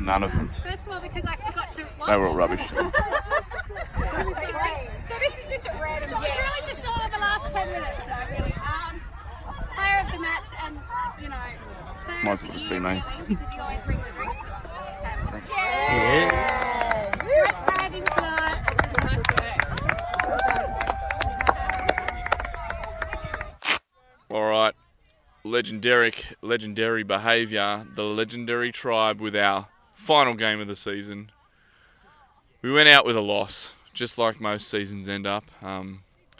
None of them. First of all, because I forgot to watch. They were all rubbish. So this is just a random. So it's really just all the last 10 minutes, though, really. Player of the match, and Might as well just be me. Because you always bring the drinks. Yeah. Great tagging tonight. Nice work. All right. Legendary behaviour. The legendary tribe with our final game of the season. We went out with a loss, just like most seasons end up.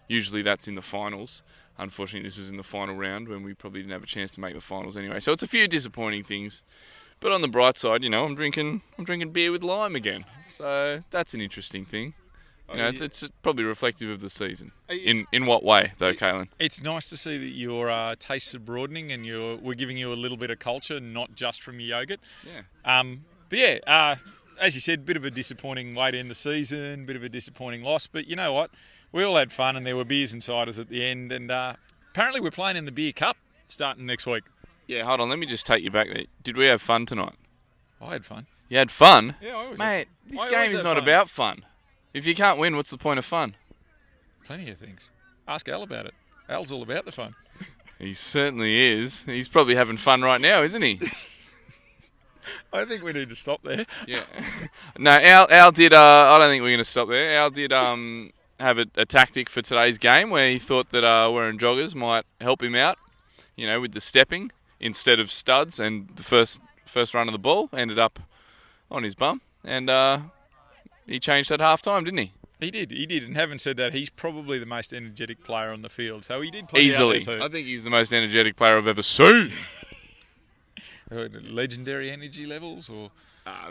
Usually that's in the finals. Unfortunately, this was in the final round when we probably didn't have a chance to make the finals anyway. So it's a few disappointing things. But on the bright side, I'm drinking beer with lime again. So that's an interesting thing. It's probably reflective of the season. In what way, though, Caolan? It's nice to see that your tastes are broadening and we're giving you a little bit of culture, not just from your yogurt. Yeah. As you said, bit of a disappointing way to end the season, bit of a disappointing loss. But you know what? We all had fun and there were beers and ciders at the end. And apparently we're playing in the Beer Cup starting next week. Yeah, hold on. Let me just take you back there. Did we have fun tonight? I had fun. You had fun? Yeah, I always Mate, this I game always is have not fun. about fun. If you can't win, what's the point of fun? Plenty of things. Ask Al about it. Al's all about the fun. He certainly is. He's probably having fun right now, isn't he? I think we need to stop there. Yeah. No, Al did. I don't think we're going to stop there. Al did have a tactic for today's game where he thought that wearing joggers might help him out, with the stepping instead of studs. And the first run of the ball ended up on his bum. And he changed at half time, didn't he? He did. And having said that, he's probably the most energetic player on the field. So he did play Easily. out there too. I think he's the most energetic player I've ever seen. Legendary energy levels, or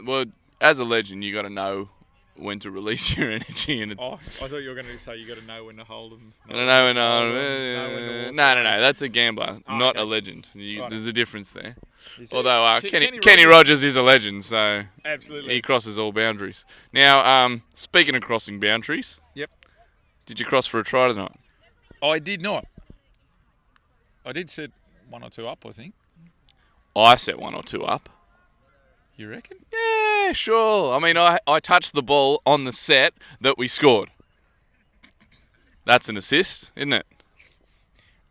Well, as a legend, you got to know when to release your energy, and it's. I thought you were going to say you got to know when to hold them. I don't know. No. That's a gambler, not okay. a legend. Right. There's a difference there. You see, Although Kenny Kenny Rogers is a legend, so absolutely. he crosses all boundaries. Now, speaking of crossing boundaries, Yep. did you cross for a try tonight? I did not. I did set 1 or 2 up, I think. I set 1 or 2 up. You reckon? Yeah, sure. I mean, I touched the ball on the set that we scored. That's an assist, isn't it?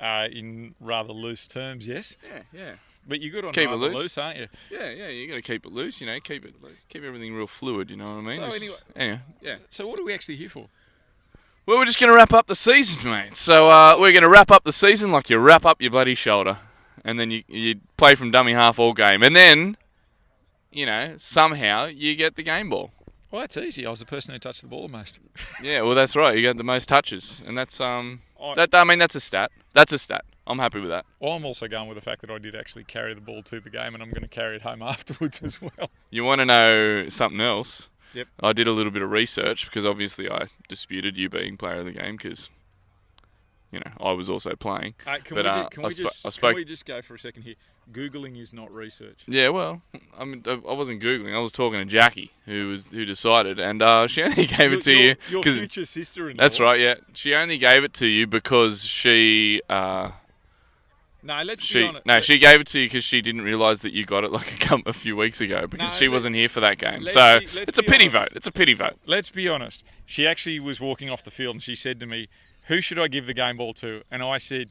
In rather loose terms, yes. Yeah. But you're good on Keep it rather loose. aren't you? Yeah, you got to keep it loose, keep it loose. Keep everything real fluid, you know what I mean? So Anyway, yeah. So what are we actually here for? Well, we're just going to wrap up the season, mate. So we're going to wrap up the season like you wrap up your bloody shoulder. And then you play from dummy half all game. And then, somehow you get the game ball. Well, that's easy. I was the person who touched the ball the most. Yeah, well, that's right. You get the most touches. And that's, that's a stat. That's a stat. I'm happy with that. Well, I'm also going with the fact that I did actually carry the ball to the game, and I'm going to carry it home afterwards as well. You want to know something else? Yep. I did a little bit of research because obviously I disputed you being player of the game because, I was also playing. Can we just go for a second here? Googling is not research. Yeah, well, I mean, I wasn't Googling. I was talking to Jackie, who decided, and she only gave it to you. Your future sister-in-law. That's right, yeah. She only gave it to you because she... No, let's be honest. No, she gave it to you because she didn't realise that you got it like a few weeks ago because she wasn't here for that game. So it's a pity vote. It's a pity vote. Let's be honest. She actually was walking off the field and she said to me, "Who should I give the game ball to?" And I said,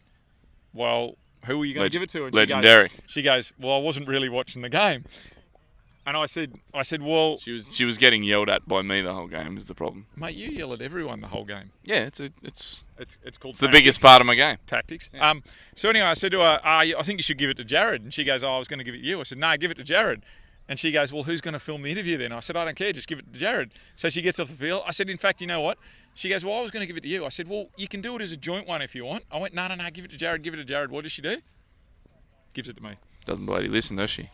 "Well, who are you going to give it to?" And legendary. She goes, "Well, I wasn't really watching the game." And I said, "Well, she was getting yelled at by me the whole game is the problem." Mate, you yell at everyone the whole game. Yeah, it's called the biggest part of my game. Tactics. Yeah. So anyway, I said to her, "I think you should give it to Jared." And she goes, "Oh, I was going to give it to you." I said, "No, give it to Jared." And she goes, "Well, who's going to film the interview then?" I said, "I don't care, just give it to Jared." So she gets off the field. I said, "In fact, you know what?" She goes, "Well, I was going to give it to you." I said, "Well, you can do it as a joint one if you want." I went, No, give it to Jared, give it to Jared. What does she do? Gives it to me. Doesn't bloody listen, does she?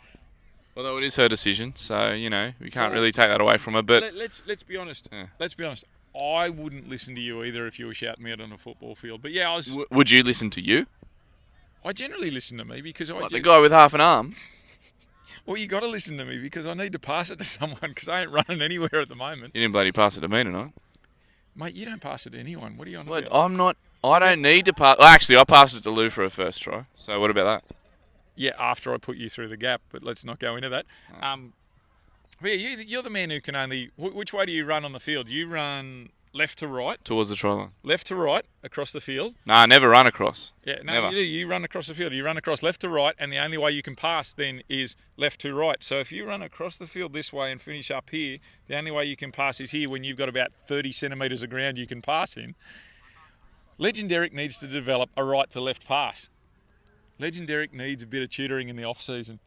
Although it is her decision, so, we can't really take that away from her. But let's be honest. Yeah. Let's be honest. I wouldn't listen to you either if you were shouting me out on a football field. But yeah, would you listen to you? I generally listen to me because the guy with half an arm? Well, you got to listen to me because I need to pass it to someone because I ain't running anywhere at the moment. You didn't bloody pass it to me tonight. Mate, you don't pass it to anyone. What are you on Well, about? I don't need to pass. Well, actually, I passed it to Lou for her first try. So what about that? Yeah, after I put you through the gap, but let's not go into that. But yeah, you're the man who can only. Which way do you run on the field? You run left to right, Towards the try line. left to right across the field. Nah, never run across. Yeah, no, Never. you do. You run across the field. You run across left to right, and the only way you can pass then is left to right. So if you run across the field this way and finish up here, the only way you can pass is here when you've got about 30 centimetres of ground you can pass in. Legend Derek needs to develop a right to left pass. Legend Derek needs a bit of tutoring in the off season.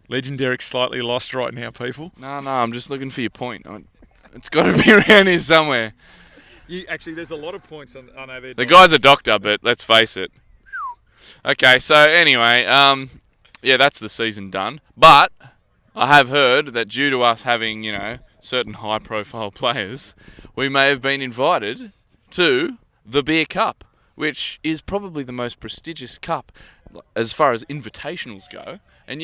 Legend Derek's slightly lost right now, people. No, I'm just looking for your point. It's got to be around here somewhere. Actually, there's a lot of points on. I know they're. The guy's a doctor, but let's face it. Okay, so anyway, yeah, that's the season done. But I have heard that due to us having, certain high-profile players, we may have been invited to the Beer Cup, which is probably the most prestigious cup as far as invitationals go. And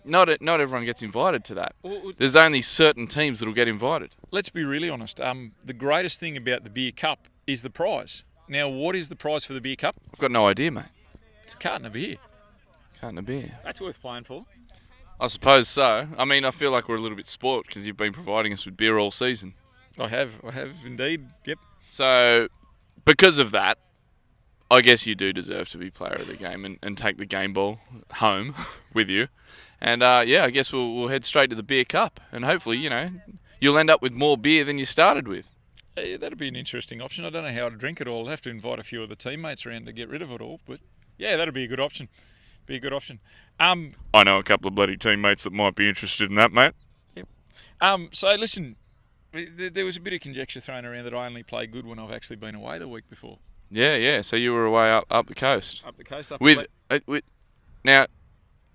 not everyone gets invited to that. There's only certain teams that'll get invited. Let's be really honest. The greatest thing about the Beer Cup is the prize. Now, what is the prize for the Beer Cup? I've got no idea, mate. It's a carton of beer. Carton of beer. That's worth playing for. I suppose so. I mean, I feel like we're a little bit spoilt because you've been providing us with beer all season. I have indeed. Yep. So, because of that, I guess you do deserve to be player of the game and take the game ball home with you. And, yeah, I guess we'll head straight to the Beer Cup. And hopefully, you'll end up with more beer than you started with. Yeah, that'd be an interesting option. I don't know how to drink it all. I'd have to invite a few of the teammates around to get rid of it all. But, yeah, that'd be a good option. I know a couple of bloody teammates that might be interested in that, mate. Yep. So, listen, there was a bit of conjecture thrown around that I only play good when I've actually been away the week before. Yeah. So you were away up the coast. Up the coast. With now,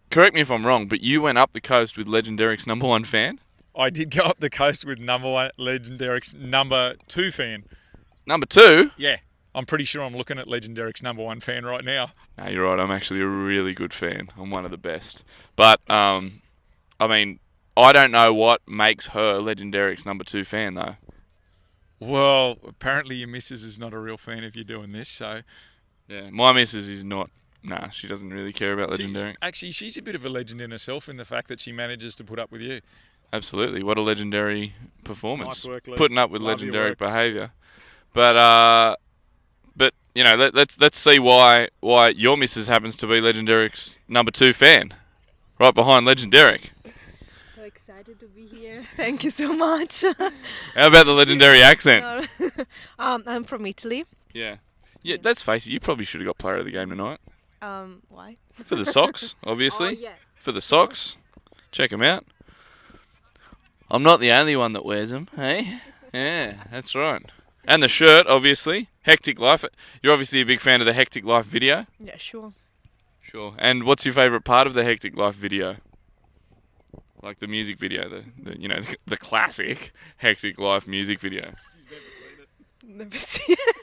correct me if I'm wrong, but you went up the coast with Legend Derek's number 1 fan? I did go up the coast with number 1 Legend Derek's number 2 fan. Number 2? Yeah. I'm pretty sure I'm looking at Legend Derek's number 1 fan right now. No, you're right. I'm actually a really good fan. I'm one of the best. But, I mean, I don't know what makes her Legend Derek's number 2 fan, though. Well, apparently your missus is not a real fan of you doing this, so... Yeah, my missus is not... Nah, she doesn't really care about Legend Derek. Actually, she's a bit of a legend in herself in the fact that she manages to put up with you. Absolutely. What a legendary performance. Nice work, Lee. Putting up with Love your legendary work. behaviour. But let's see why your missus happens to be Legend Derek's number 2 fan. Right behind Legend Derek. So excited to be here. Thank you so much. How about the legendary accent? I'm from Italy. Yeah, let's face it, you probably should have got player of the game tonight. Why? For the socks, obviously. Oh, yeah. For the socks. Check them out. I'm not the only one that wears them, hey? Yeah, that's right. And the shirt, obviously. Hectic Life. You're obviously a big fan of the Hectic Life video. Yeah, sure. Sure. And what's your favourite part of the Hectic Life video? Like the music video, the classic Hectic Life music video. Never seen it.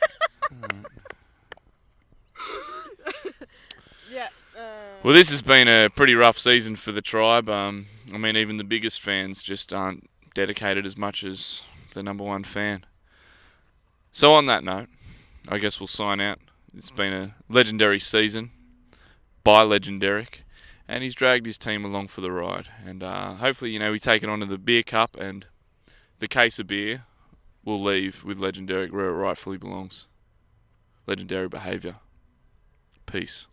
Yeah. Well, this has been a pretty rough season for the tribe. I mean, even the biggest fans just aren't dedicated as much as the number 1 fan. So on that note, I guess we'll sign out. It's been a legendary season by Legend Derek, and he's dragged his team along for the ride. And hopefully, we take it on to the Beer Cup, and the case of beer will leave with Legend Derek where it rightfully belongs. Legendary behaviour. Peace.